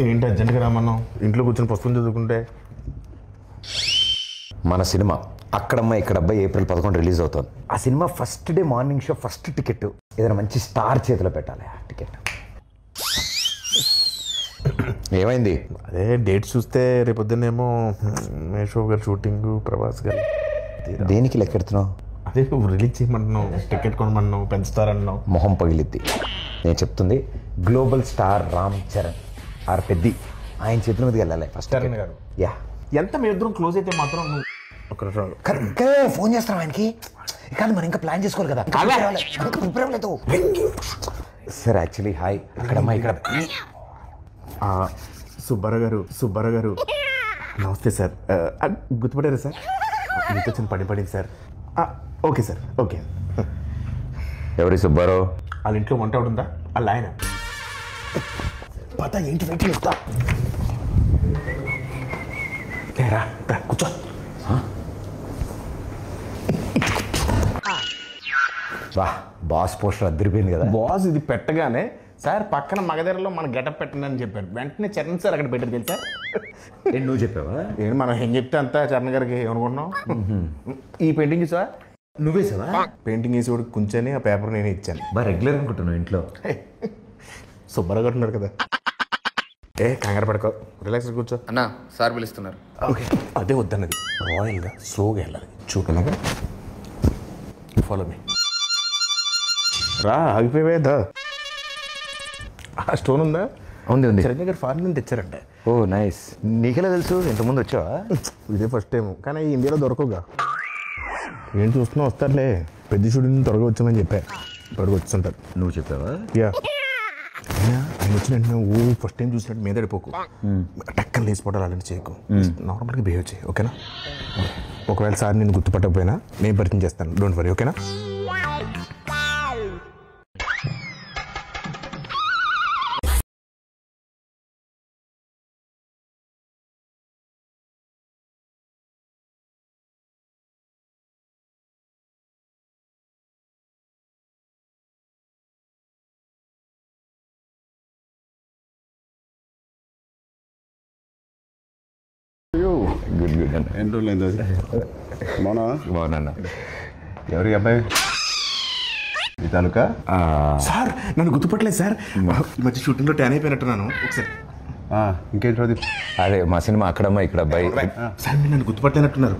ఏంటి అర్జెంట్గా రామన్నావు? ఇంట్లో కూర్చొని పుస్తకం చదువుకుంటే. మన సినిమా అక్కడమ్మ ఇక్కడబ్బాయి April 11 రిలీజ్ అవుతుంది. ఆ cinema first day morning show first ticket ఏదైనా మంచి స్టార్ చేతిలో పెట్టాలి. ఆ టికెట్ ఏమైంది? అదే డేట్ చూస్తే రేపొద్దునేమో మేషో గారు షూటింగ్, ప్రభాస్ గారు. దేనికి లెక్కెడుతున్నావు? అదే రిలీజ్ చేయమంటున్నావు, టికెట్ కొనమన్నావు, పెంచుతారన్నావు. మొహం పగిలిద్ది. నేను చెప్తుంది గ్లోబల్ స్టార్ రామ్ చరణ్ ఆర్ పెద్ది ఆయన చేతుల మీదకి వెళ్ళాలి ఫస్ట్. చరణ్ గారు యా ఎంత మీ ఇద్దరం క్లోజ్ అయితే మాత్రం నువ్వు ఒక ఫోన్ చేస్తాను ఆయనకి. కానీ మనం ఇంకా ప్లాన్ చేసుకోవాలి కదా. సార్ యాక్చువల్లీ హాయ్ అక్కడమ్మా ఇక్కడ సుబ్బారావు గారు నమస్తే సార్. గుర్తుపడారా సార్? మీతో చిన్న పడింది సార్. Okay sir, okay. ఎవరి సుబ్బారావు? వాళ్ళ ఇంట్లో వంట ఉందా? వాళ్ళ ఆయన పతా ఏంటి వెయిట్ చేస్తా. కూర్చో. బాస్ పోస్టర్ అద్దరిపోయింది కదా. బాస్ ఇది పెట్టగానే సార్ పక్కన మగధరలో మన గెటప్ పెట్టండి అని చెప్పారు. వెంటనే చరణ్ సార్ అక్కడ పెట్టారు తెలుసా? నువ్వు చెప్పావా? ఏంటి మనం ఏం చెప్తే అంతా చరణ్ గారికి ఏమనుకుంటున్నావు? ఈ పెయింటింగ్ సార్ నువ్వే సావా? పెయింటింగ్ వేసి కూడా కూర్చొని ఆ పేపర్ నేను ఇచ్చాను. రెగ్యులర్ అనుకుంటున్నావు ఇంట్లో. సుబ్బారావు గారు ఉన్నారు కదా. కంగారు పడుకో, రిలాక్స్ కూర్చో. అన్నా సార్ పిలుస్తున్నారు. ఓకే అదే వద్దన్నది. రాయల్గా స్లోగా వెళ్ళాలి. చూడలాగా ఫాలో మీ. రా ఆగిపోయేదా? స్టోన్ ఉందా? ఉంది. చిరంజీవి గారు ఫారెన్ నుంచి తెచ్చారంటే. ఓ నైస్. నీకెలా తెలుసు? ఇంతకుముందు వచ్చావా? ఇదే ఫస్ట్ టైం, కానీ ఇండియాలో దొరకవుగా. ఏం చూస్తున్నా వస్తారులే. పెద్ద షూటింగ్ త్వరగా వచ్చామని చెప్పా. త్వరగా వచ్చుంటారు. నువ్వు చెప్పావా? యా. ఆయన వచ్చిన వెంటనే ఫస్ట్ టైం చూసినట్టు మీద పడిపోకు. టక్కన లేచిపోవడాలు అలాంటి చేయకు. నార్మల్గా బిహేవ్ చేయి, ఓకేనా? ఒకవేళ సార్ నేను గుర్తుపట్టకపోయినా నేను పరిచయం చేస్తాను, డోంట్ వరీ, ఓకేనా? గుడ్ అన్న. ఎన్ని రోజులు అయింది? బాగున్నా. ఎవరి అబ్బాయి? ఈ తాలూకా? సార్ నన్ను గుర్తుపట్టలేదు సార్. ఈ మధ్య షూటింగ్లో ట్యాన్ అయిపోయినట్టున్నాను. ఒకసారి ఇంకేంటి రోజు? అదే మా సినిమా అక్కడమ్మా ఇక్కడ అబ్బాయి. సార్ మీరు నన్ను గుర్తుపట్టలేనట్టున్నారు.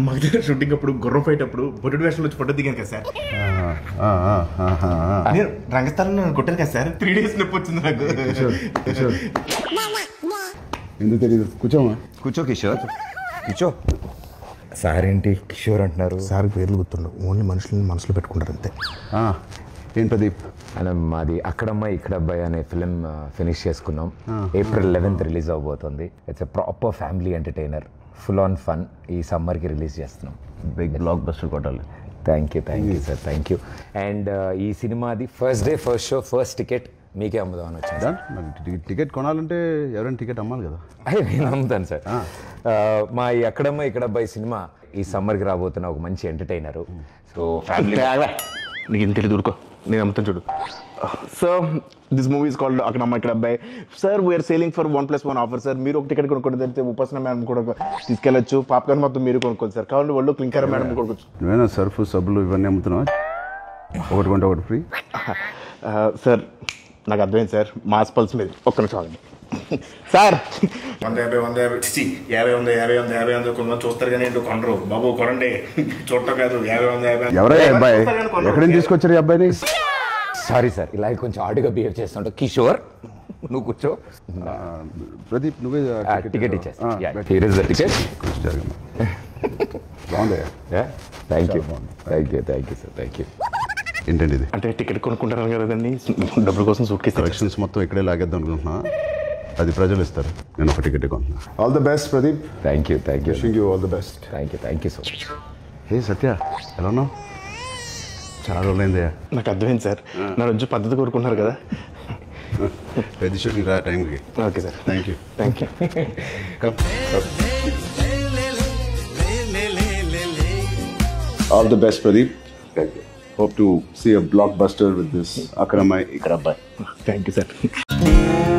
మా దగ్గర షూటింగ్ అప్పుడు గుర్రం ఫైట్ అప్పుడు బొడ్డు వేషంలో వచ్చి ఫోటో దిగాను కదా సార్. నేను రంగస్థలంలో నన్ను కొట్టాను కదా సార్. 3 days నొప్పి వచ్చింది నాకు. ఎందుకు తెలియదు? కూర్చోమా. కూర్చో కిషోర్, కూర్చో. సార్ ఏంటి కిషోర్ అంటున్నారు? సార్ పేర్లు గుర్తుండవు, ఓన్లీ మనుషులని మనసులో పెట్టుకుంటారు అంతే. ఏం ప్రదీప్? అలా మాది అక్కడమ్మ ఇక్కడ అబ్బాయి అనే ఫిలిం ఫినిష్ చేసుకున్నాం. April 11 రిలీజ్ అవబోతుంది. It's a proper family entertainer, full on fun. ఈ సమ్మర్కి రిలీజ్ చేస్తున్నాం. బిగ్ బ్లాక్ బస్టర్ కొట్టాలి. Thank you sir, thank you. And ఈ సినిమాది first day first show first ticket మీకే అమ్ముదామని వచ్చింది. టికెట్ కొనాలంటే ఎవరైనా టికెట్ అమ్మాలి కదా. అదే నేను అమ్ముతాను సార్. మా ఈ అక్కడమ్మ ఇక్కడ అబ్బాయి సినిమా ఈ సమ్మర్కి రాబోతున్న ఒక మంచి ఎంటర్టైనరు. సో ఫ్యామిలీ నీకు ఇంత తెలియదు, ఊరుకో, నేను అమ్ముతాను చూడు. So this movie is called అక్కడమ్మ ఇక్కడ అబ్బాయి. Sir we are selling for 1+1 offer sir. మీరు ఒక టికెట్ కొనుక్కోండి, తెలిస్తే ఉపాసన మేడం కూడా తీసుకెళ్ళచ్చు. పాప్కార్న్ మొత్తం మీరు కొనుక్కోండి సార్. కావాలి వాళ్ళు క్లింకర్ మేడం కొనుక్కోవచ్చు. నువ్వేనా సర్ఫ్ సబ్బులు ఇవన్నీ అమ్ముతున్నావా? ఒకటి కొంటే ఒకటి ఫ్రీ. సార్ నాకు అర్థమైంది సార్, మాస్ పల్స్ మీద. ఒక్క నిమిషం ఆగండి సార్. 150 కొంతమంది చూస్తారు కానీ ఏంటో కొనరు. బాబు కొనండి, చూడటం కాదు. 50 ఎవరయ్యా అబ్బాయి? ఎక్కడి నుంచి తీసుకొచ్చారు ఈ అబ్బాయిని? సారీ సార్, ఇలా కొంచెం ఆడుగా బిహేవ్ చేస్తుంటా. కిషోర్ నువ్వు కూర్చో. ప్రదీప్ నువ్వే టికెట్ ఇచ్చేస్తా. Here is the ticket. బాగుందయ్యా. Thank you sir, thank you. ఏంటండి ఇది? అంటే టికెట్ కొనుక్కుంటారు కదండి, డబ్బుల కోసం సూట్ కేసు కలెక్షన్స్ మొత్తం ఇక్కడే లాగేద్దాం అనుకుంటున్నా. అది ప్రజలు ఇస్తారు, నేను ఒక టికెట్ కొంటున్నా. All the best Pradeep. Thank you. Wishing you all the best. Thank you so much. Hey Satya, ఎలా ఉన్నావు? చాలా రోజులైందయ్యా. నాకు అర్థమైంది సార్, నా నుంచి పద్ధతి కోరుకుంటున్నారు కదా. పెద్ద షూటింగ్ రా టైంకి. Okay sir, thank you. All the best Pradeep. Thank you. Hope to see a blockbuster with this Akramai Ikrabbai. Thank you sir